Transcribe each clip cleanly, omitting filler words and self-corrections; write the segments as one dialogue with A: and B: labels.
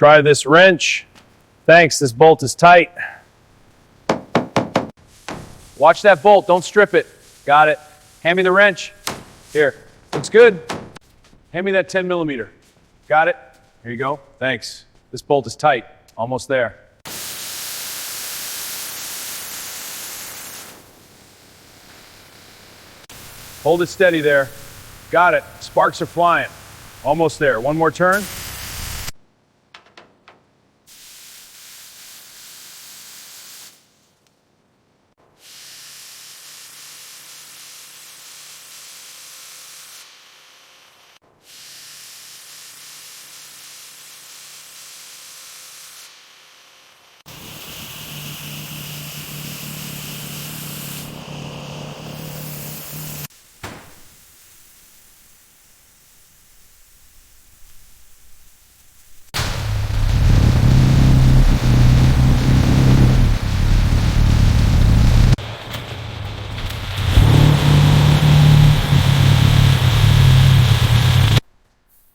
A: Try this wrench. Thanks, this bolt is tight. Watch that bolt, don't strip it. Got it. Hand me the wrench. Here, looks good. Hand me that 10 millimeter. Got it? Here you go. Thanks. This bolt is tight. Almost there. Hold it steady there. Got it. Sparks are flying. Almost there. One more turn.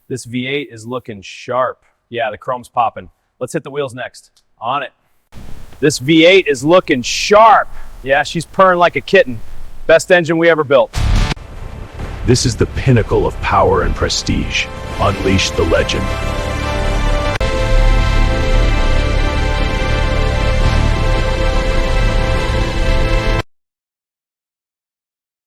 A: This V8 is looking sharp. Yeah, the chrome's popping. Let's hit the wheels next. On it. This V8 is looking sharp. Yeah, she's purring like a kitten. Best engine we ever built.
B: This is the pinnacle of power and prestige. Unleash the legend.